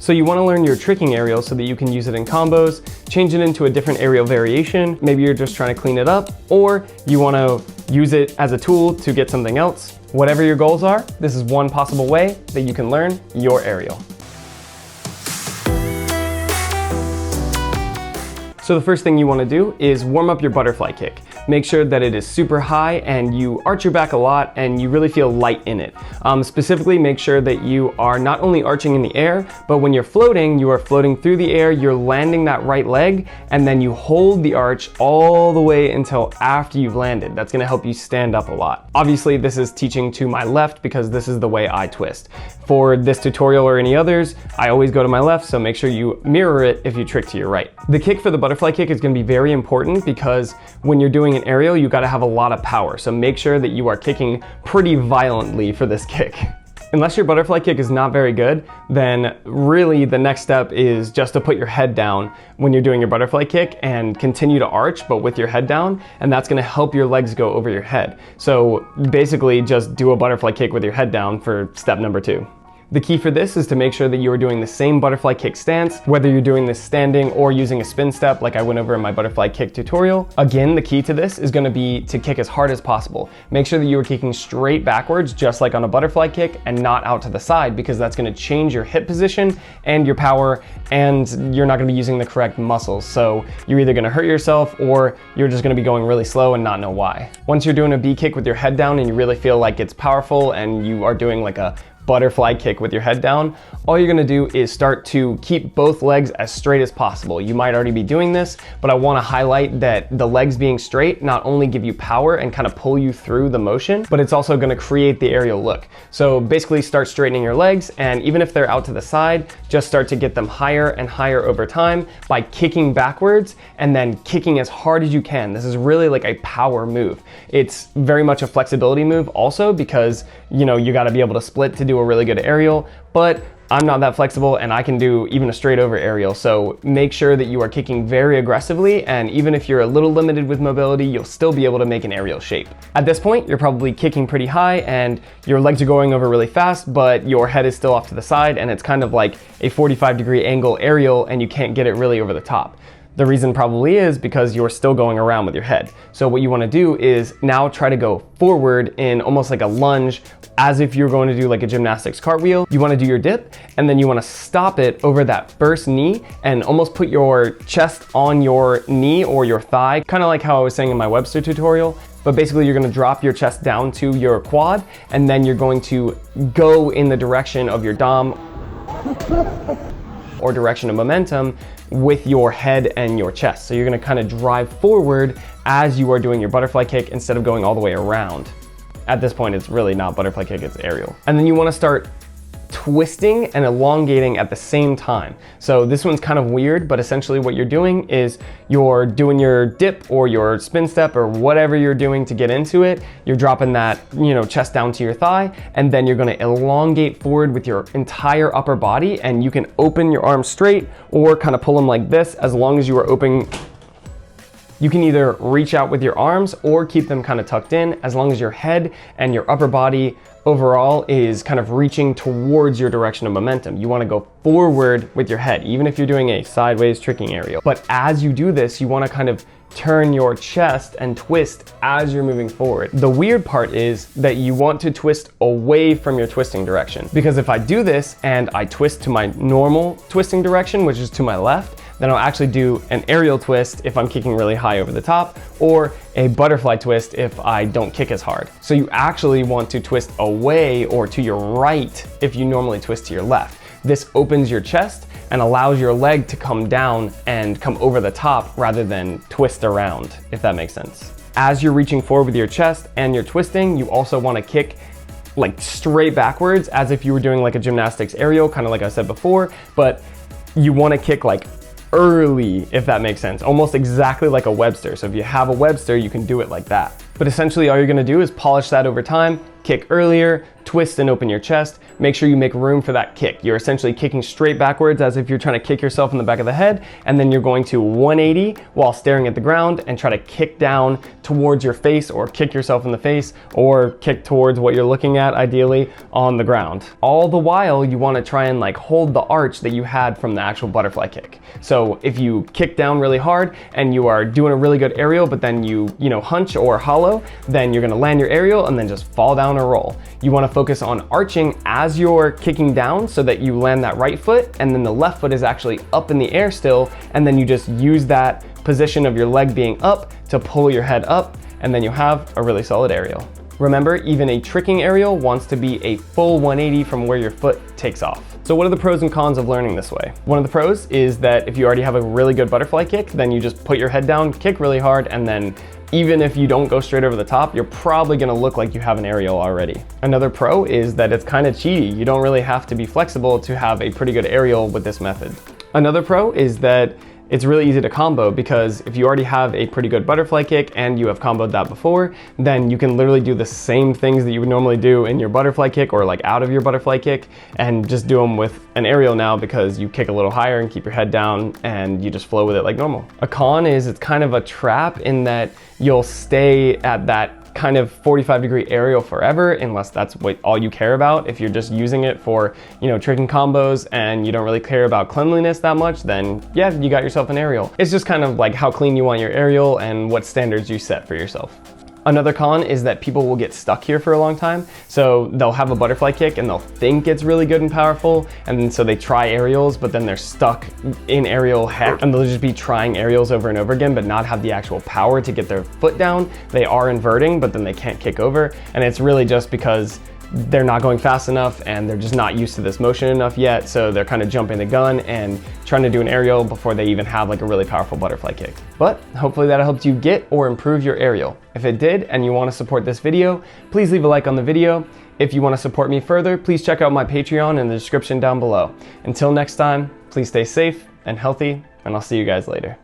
So you want to learn your tricking aerial so that you can use it in combos, change it into a different aerial variation. Maybe you're just trying to clean it up, or you want to use it as a tool to get something else. Whatever your goals are, this is one possible way that you can learn your aerial. So the first thing you want to do is warm up your butterfly kick. Make sure that it is super high and you arch your back a lot and you really feel light in it. Specifically, make sure that you are not only arching in the air, but when you're floating, you are floating through the air, you're landing that right leg, and then you hold the arch all the way until after you've landed. That's gonna help you stand up a lot. Obviously, this is teaching to my left because this is the way I twist. For this tutorial or any others, I always go to my left, so make sure you mirror it if you trick to your right. The kick for the butterfly kick is gonna be very important because when you're doing an aerial, you gotta have a lot of power. So make sure that you are kicking pretty violently for this kick. Unless your butterfly kick is not very good, then really the next step is just to put your head down when you're doing your butterfly kick and continue to arch, but with your head down, and that's gonna help your legs go over your head. So basically just do a butterfly kick with your head down for step number 2. The key for this is to make sure that you are doing the same butterfly kick stance, whether you're doing this standing or using a spin step like I went over in my butterfly kick tutorial. Again, the key to this is going to be to kick as hard as possible. Make sure that you are kicking straight backwards, just like on a butterfly kick, and not out to the side, because that's going to change your hip position and your power, and you're not going to be using the correct muscles. So you're either going to hurt yourself or you're just going to be going really slow and not know why. Once you're doing a B kick with your head down and you really feel like it's powerful and you are doing like a butterfly kick with your head down, all you're gonna do is start to keep both legs as straight as possible. You might already be doing this, but I wanna highlight that the legs being straight not only give you power and kind of pull you through the motion, but it's also gonna create the aerial look. So basically start straightening your legs, and even if they're out to the side, just start to get them higher and higher over time by kicking backwards and then kicking as hard as you can. This is really like a power move. It's very much a flexibility move also because, you know, you gotta be able to split to do a really good aerial, but I'm not that flexible and I can do even a straight over aerial. So make sure that you are kicking very aggressively, and even if you're a little limited with mobility, you'll still be able to make an aerial shape. At this point, you're probably kicking pretty high and your legs are going over really fast, but your head is still off to the side and it's kind of like a 45-degree angle aerial and you can't get it really over the top. The reason probably is because you're still going around with your head. So what you want to do is now try to go forward in almost like a lunge, as if you're going to do like a gymnastics cartwheel. You want to do your dip, and then you want to stop it over that first knee and almost put your chest on your knee or your thigh, kind of like how I was saying in my Webster tutorial. But basically you're going to drop your chest down to your quad, and then you're going to go in the direction of your dom or direction of momentum with your head and your chest. So you're gonna kind of drive forward as you are doing your butterfly kick instead of going all the way around. At this point, it's really not butterfly kick, it's aerial. And then you wanna start twisting and elongating at the same time. So this one's kind of weird, but essentially what you're doing is you're doing your dip or your spin step or whatever you're doing to get into it. You're dropping that, you know, chest down to your thigh, and then you're gonna elongate forward with your entire upper body, and you can open your arms straight or kind of pull them like this as long as you are opening. You can either reach out with your arms or keep them kind of tucked in, as long as your head and your upper body overall is kind of reaching towards your direction of momentum. You want to go forward with your head, even if you're doing a sideways tricking aerial. But as you do this, you want to kind of turn your chest and twist as you're moving forward. The weird part is that you want to twist away from your twisting direction, because if I do this and I twist to my normal twisting direction, which is to my left, then I'll actually do an aerial twist if I'm kicking really high over the top, or a butterfly twist if I don't kick as hard. So you actually want to twist away or to your right if you normally twist to your left. This opens your chest and allows your leg to come down and come over the top rather than twist around, if that makes sense. As you're reaching forward with your chest and you're twisting, you also want to kick like straight backwards as if you were doing like a gymnastics aerial, kind of like I said before, but you want to kick like early, if that makes sense, almost exactly like a Webster. So if you have a Webster, you can do it like that. But essentially all you're gonna do is polish that over time, kick earlier, twist and open your chest. Make sure you make room for that kick. You're essentially kicking straight backwards as if you're trying to kick yourself in the back of the head, and then you're going to 180 while staring at the ground and try to kick down towards your face, or kick yourself in the face, or kick towards what you're looking at, ideally on the ground. All the while, you want to try and like hold the arch that you had from the actual butterfly kick. So if you kick down really hard and you are doing a really good aerial, but then you hunch or hollow, then you're going to land your aerial and then just fall down or roll. You want to focus on arching as you're kicking down so that you land that right foot, and then the left foot is actually up in the air still, and then you just use that position of your leg being up to pull your head up, and then you have a really solid aerial. Remember, even a tricking aerial wants to be a full 180 from where your foot takes off. So what are the pros and cons of learning this way? One of the pros is that if you already have a really good butterfly kick, then you just put your head down, kick really hard, and then even if you don't go straight over the top, you're probably gonna look like you have an aerial already. Another pro is that it's kind of cheaty. You don't really have to be flexible to have a pretty good aerial with this method. Another pro is that it's really easy to combo, because if you already have a pretty good butterfly kick and you have comboed that before, then you can literally do the same things that you would normally do in your butterfly kick or like out of your butterfly kick, and just do them with an aerial now, because you kick a little higher and keep your head down and you just flow with it like normal. A con is it's kind of a trap in that you'll stay at that kind of 45-degree aerial forever, unless that's what all you care about. If you're just using it for, tricking combos and you don't really care about cleanliness that much, then yeah, you got yourself an aerial. It's just kind of like how clean you want your aerial and what standards you set for yourself. Another con is that people will get stuck here for a long time. So they'll have a butterfly kick and they'll think it's really good and powerful, and so they try aerials, but then they're stuck in aerial heck, and they'll just be trying aerials over and over again, but not have the actual power to get their foot down. They are inverting, but then they can't kick over, and it's really just because they're not going fast enough and they're just not used to this motion enough yet, so they're kind of jumping the gun and trying to do an aerial before they even have like a really powerful butterfly kick. But hopefully that helped you get or improve your aerial. If it did and you want to support this video, please leave a like on the video. If you want to support me further, please check out my Patreon in the description down below. Until next time, please stay safe and healthy, and I'll see you guys later.